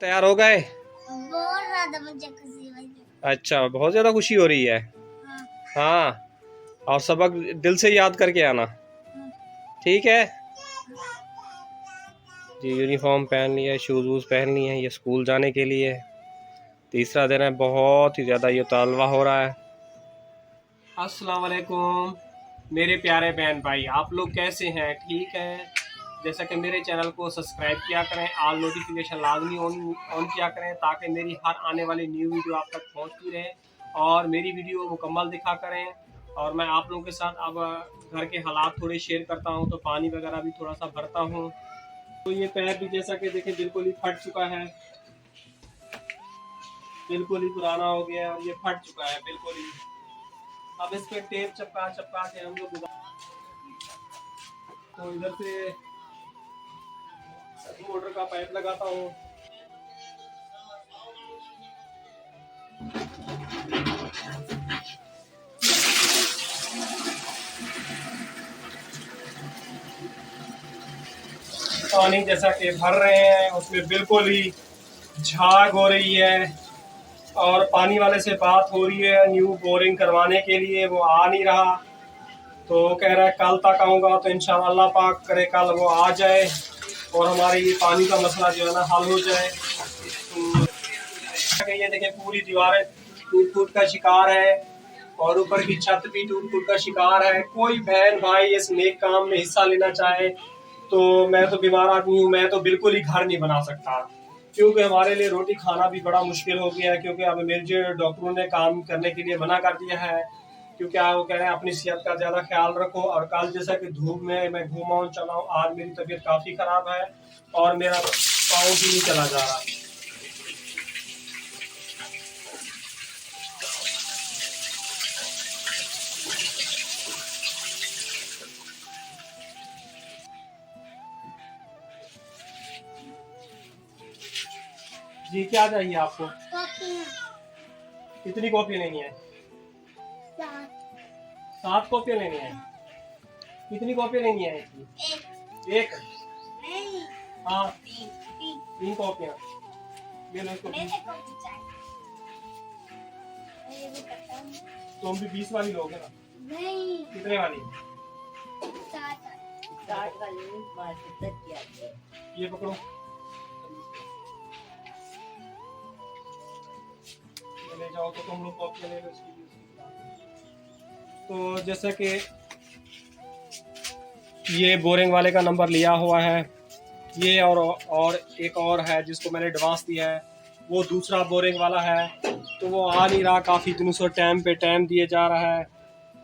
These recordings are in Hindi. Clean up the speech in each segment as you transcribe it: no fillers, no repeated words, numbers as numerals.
तैयार हो गए? बहुत ज्यादा मुझे खुशी हुई। अच्छा, बहुत ज्यादा खुशी हो रही है। हाँ, हाँ, और सबक दिल से याद करके आना। हाँ। ठीक है जी। यूनिफॉर्म पहन लिया, शूज वूज पहन लिए हैं, ये स्कूल जाने के लिए। तीसरा दिन है, बहुत ही ज्यादा ये तालवा हो रहा है। अस्सलाम वालेकुम मेरे प्यारे बहन भाई, आप लोग कैसे हैं? ठीक हैं? जैसा कि मेरे चैनल को सब्सक्राइब किया करें, ऑल नोटिफिकेशन लाजमी ऑन किया करें ताकि मेरी हर आने वाली न्यू वीडियो आप तक पहुंचती रहे और मेरी वीडियो मुकम्मल दिखा करें। और मैं आप लोगों के साथ अब घर के हालात थोड़े शेयर करता हूं, तो पानी वगैरह भी थोड़ा सा भरता हूं। तो ये पैर भी जैसा कि देखें बिल्कुल ही फट चुका है, बिल्कुल ही पुराना हो गया और ये फट चुका है बिल्कुल ही। अब इस पे टेप चपका चपका के हम लोग तो इधर से मोटर का पाइप लगाता हूँ। पानी जैसा कि भर रहे हैं उसमें बिल्कुल ही झाग हो रही है और पानी वाले से बात हो रही है न्यू बोरिंग करवाने के लिए, वो आ नहीं रहा। तो कह रहा है कल तक आऊँगा, तो इंशाल्लाह अल्लाह पाक करे कल वो आ जाए और हमारी पानी का मसला जो है ना हल हो जाए। तो ये देखें पूरी दीवारें टूट टूट का शिकार है और ऊपर की छत भी टूट टूट का शिकार है। कोई बहन भाई इस नेक काम में हिस्सा लेना चाहे तो मैं तो बीमार आदमी हूँ, मैं तो बिल्कुल ही घर नहीं बना सकता क्योंकि हमारे लिए रोटी खाना भी बड़ा मुश्किल हो गया है। क्योंकि अब मेरे डॉक्टरों ने काम करने के लिए मना कर दिया है, क्योंकि वो कह रहे हैं अपनी सेहत का ज़्यादा ख्याल रखो। और कल जैसा कि धूप में मैं घूमा हूँ चला हूँ, आज मेरी तबीयत काफ़ी ख़राब है और मेरा पाँव भी नहीं चला जा रहा। जी क्या चाहिए आपको? कितनी कॉपी लेनी है? 7 कॉपियाँ लेनी है। कितनी कॉपी लेनी है? एक। हाँ 3 कॉपियाँ ले लो इसको। तो हम भी 20 वाली लोगे ना? नहीं, कितने वाली? 60 वाली। ये पकड़ो, ये ले जाओ। तो तुम लोग कॉपियाँ ले लो इसकी। तो जैसे कि ये बोरिंग वाले का नंबर लिया हुआ है, ये और एक और है जिसको मैंने एडवांस दिया है, वो दूसरा बोरिंग वाला है। तो वो आ नहीं रहा, काफ़ी दिनों से टाइम पे टाइम दिए जा रहा है।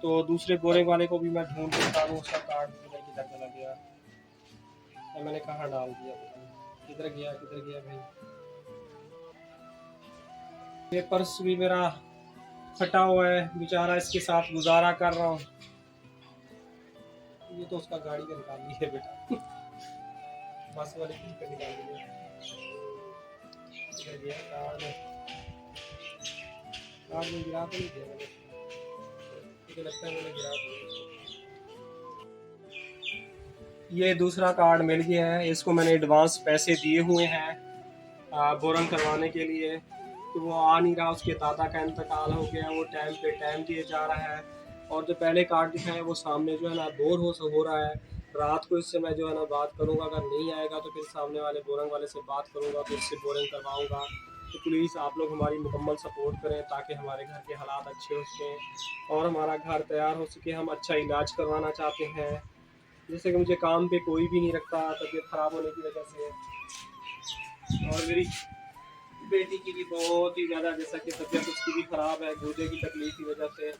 तो दूसरे बोरिंग वाले को भी मैं ढूंढ सकता हूँ, उसका कार्ड किधर चला गया, तो मैंने कहाँ डाल दिया, किधर गया भाई। ये पर्स भी मेरा फटा हुआ है बेचारा, इसके साथ गुजारा कर रहा हूँ। ये तो उसका गाड़ी का निकाल ली है बेटा, बस वाले की पे निकाल ली है। कार्ड में गिरा तो नहीं दिया मैंने, मुझे लगता है मैंने गिरा दिया। ये दूसरा कार्ड मिल गया है, इसको मैंने एडवांस पैसे दिए हुए हैं बोरंग करवाने के लिए। तो वो आ नहीं रहा, उसके दादा का इंतकाल हो गया, वो टाइम पे टाइम दिए जा रहा है। और जो पहले कार्ड दिखा है वो सामने जो है ना बोर हो रहा है। रात को इससे मैं जो है ना बात करूँगा, अगर नहीं आएगा तो फिर सामने वाले बोरंग वाले से बात करूँगा, तो इससे बोरंग करवाऊँगा। तो प्लीज़ आप लोग हमारी मुकम्मल सपोर्ट करें ताकि हमारे घर के हालात अच्छे हो सकें और हमारा घर तैयार हो सके। हम अच्छा इलाज करवाना चाहते हैं, जैसे कि मुझे काम पे कोई भी नहीं रखता तबीयत ख़राब होने की वजह से। और मेरी बेटी की भी बहुत ही ज़्यादा जैसा कि तबीयत उसकी भी ख़राब है गुर्दे की तकलीफ की वजह से,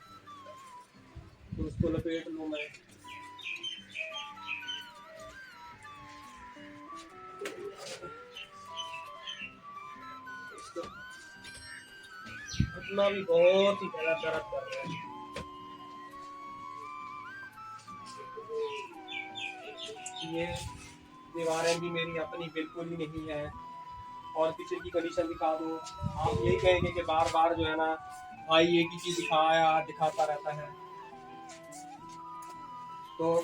तो उसको लपेट लूँ मैं। घुटना भी बहुत ही ज़्यादा दर्द कर रहा है। ये दीवारें भी मेरी अपनी बिल्कुल ही नहीं है। और किचन की कंडीशन दिखा दूँ, आप यही कहेंगे कि बार बार जो है ना भाई एक ही चीज़ दिखाता रहता है। तो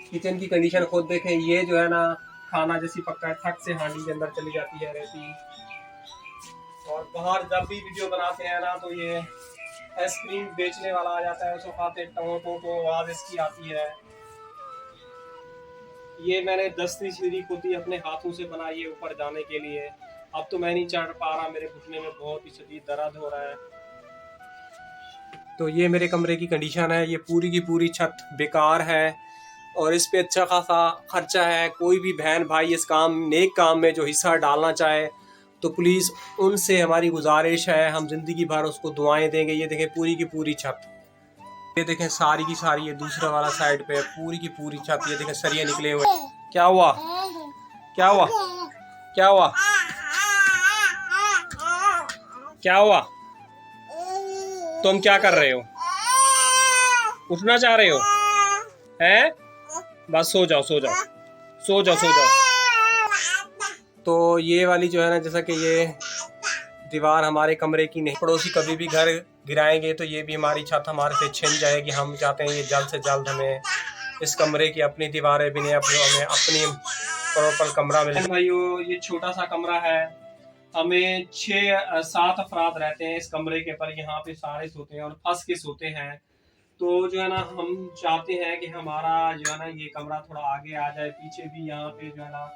किचन की कंडीशन खुद देखें, ये जो है ना खाना जैसी पकता है, थक से हांडी के अंदर चली जाती है रहती। और बाहर जब भी वीडियो बनाते हैं ना तो ये आइसक्रीम बेचने वाला आ जाता है, उसको खाते टों टों टों आवाज इसकी आती है। ये मैंने 10वीं सीढ़ी खुद ही अपने हाथों से बनाई है ऊपर जाने के लिए। अब तो मैं नहीं चढ़ पा रहा, मेरे घुटने में बहुत ही शदीद दर्द हो रहा है। तो ये मेरे कमरे की कंडीशन है, ये पूरी की पूरी छत बेकार है और इस पे अच्छा खासा खर्चा है। कोई भी बहन भाई इस नेक काम में जो हिस्सा डालना चाहे तो प्लीज़ उनसे हमारी गुजारिश है, हम ज़िंदगी भर उसको दुआएं देंगे। ये देखें पूरी की पूरी छत, ये देखें सारी की सारी, ये दूसरा वाला साइड पे पूरी की पूरी छत, ये देखें सरिये निकले हुए। क्या हुआ, क्या हुआ, क्या हुआ, क्या हुआ? तुम क्या कर रहे हो? उठना चाह रहे हो? हैं? बस सो जाओ, सो जाओ, सो जाओ, सो जाओ। तो ये वाली जो है ना, जैसा कि ये दीवार हमारे कमरे की नहीं, पड़ोसी कभी भी घर गिराएंगे तो ये भी हमारी छत हमारे से छिन जाएगी। हम चाहते हैं ये जल्द से जल्द हमें इस कमरे की अपनी दीवारें भी नहीं, हमें अपनी प्रॉपर कमरा मिले। भाइयों ये छोटा सा कमरा है, हमें 6-7 अफराद रहते हैं इस कमरे के पर, यहाँ पे सारे सोते हैं और फंस के सोते हैं। तो जो है ना हम चाहते हैं कि हमारा जो है ना ये कमरा थोड़ा आगे आ जाए, पीछे भी यहाँ पे जो है ना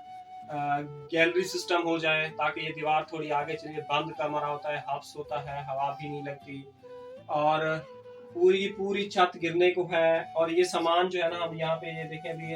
गैलरी सिस्टम हो जाए ताकि ये दीवार थोड़ी आगे चले। बंद कमरा होता है, हफ्स होता है, हवा भी नहीं लगती और पूरी की पूरी छत गिरने को है। और ये सामान जो है ना हम यहाँ पे ये देखें अभी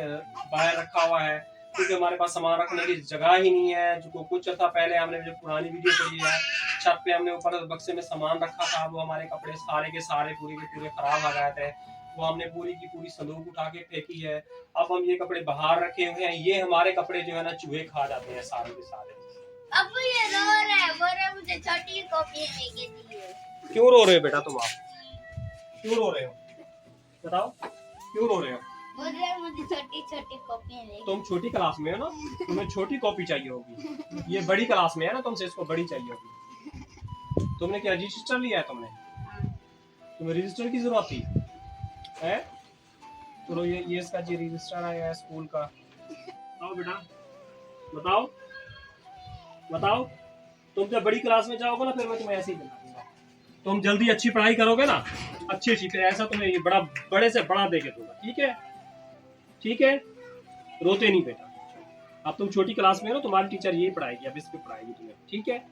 बाहर रखा हुआ है क्योंकि हमारे पास सामान रखने की जगह ही नहीं है। जो कुछ अर्सा पहले हमने जो पुरानी वीडियो चली है, छत पे हमने ऊपर बक्से में सामान रखा था, वो हमारे कपड़े सारे के सारे पूरे के पूरे खराब आ गए थे, वो हमने पूरी की पूरी संदूक उठा के फेंकी है। अब हम ये कपड़े बाहर रखे हुए हैं, ये हमारे कपड़े जो है ना चूहे खा जाते हैं सारे के सारे। अब ये रो रहा है, बोल रहा है मुझे छोटी कॉपी लेके दिए। क्यों रो रहे हो बेटा तुम? आप क्यों रो रहे हो बताओ, क्यों रो रहे हो? बोल रहा है मुझे छोटी छोटी कॉपी लेके। तुम छोटी क्लास में हो ना, तुम्हें छोटी कॉपी चाहिए होगी। ये बड़ी क्लास में है ना, तुमसे इसको बड़ी चाहिए होगी। तुमने क्या रजिस्टर लिया है तुमने? तुम्हें रजिस्टर की जरूरत थी है? तो ये इसका जी रजिस्टर आया है स्कूल का। बताओ बेटा, बताओ बताओ। तुम जब बड़ी क्लास में जाओगे ना फिर मैं तुम्हें ऐसे ही बना दूंगा। तुम जल्दी अच्छी पढ़ाई करोगे ना, अच्छी फिर ऐसा तुम्हें ये बड़ा बड़े से बड़ा देके दूंगा, ठीक है? ठीक है, रोते नहीं बेटा। अब तुम छोटी क्लास में हो ना, तुम्हारी टीचर यही पढ़ाएगी, अब इस पे पढ़ाएगी तुम्हें, ठीक है?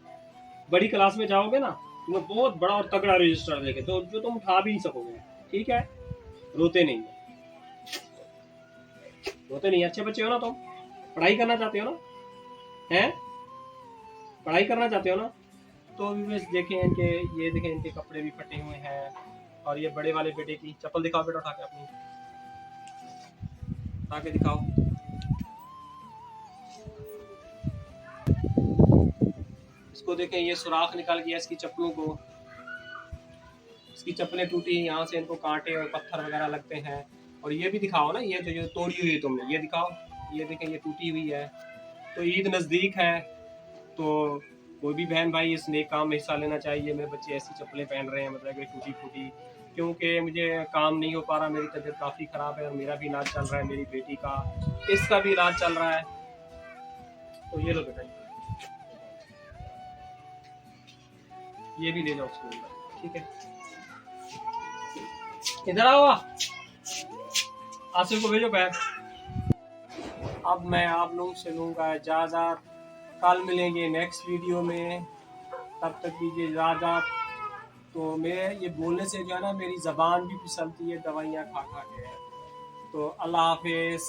बड़ी क्लास में जाओगे ना तुम्हें बहुत बड़ा और तगड़ा रजिस्टर देके तो जो तुम उठा भी नहीं सकोगे, ठीक है? रोते नहीं, रोते नहीं, अच्छे बच्चे हो ना तुम? पढ़ाई करना चाहते हो ना? हैं? पढ़ाई करना चाहते हो ना? तो देखें इनके, ये देखें इनके कपड़े भी फटे हुए हैं। और ये बड़े वाले बेटे की चप्पल दिखाओ बेटा, उठा के अपनी उठा के दिखाओ। इसको देखें, ये सुराख निकल गया इसकी चप्पलों को, इसकी चप्पलें टूटी, यहाँ से इनको कांटे और पत्थर वगैरह लगते हैं। और ये भी दिखाओ ना, ये जो तोड़ी हुई है तुमने, ये दिखाओ, ये देखें ये टूटी हुई है। तो ईद नज़दीक है तो कोई भी बहन भाई इस नेक काम में हिस्सा लेना चाहिए। मेरे बच्चे ऐसी चप्पलें पहन रहे हैं, मतलब कि टूटी फूटी, क्योंकि मुझे काम नहीं हो पा रहा, मेरी तबीयत काफ़ी ख़राब है और मेरा भी इलाज चल रहा है, मेरी बेटी का, इसका भी इलाज चल रहा है। तो ये लो बेटा, ये भी ले जाओ स्कूल में, ठीक है? इधर आओ, आसिफ को भेजो बैग। अब मैं आप लोगों से लूँगा इजाज़त, कल मिलेंगे नेक्स्ट वीडियो में, तब तक दीजिए इजाज़त। तो मैं ये बोलने से जो है ना मेरी ज़बान भी फिसलती है दवाइयाँ खा खा के। तो अल्लाह हाफिज़।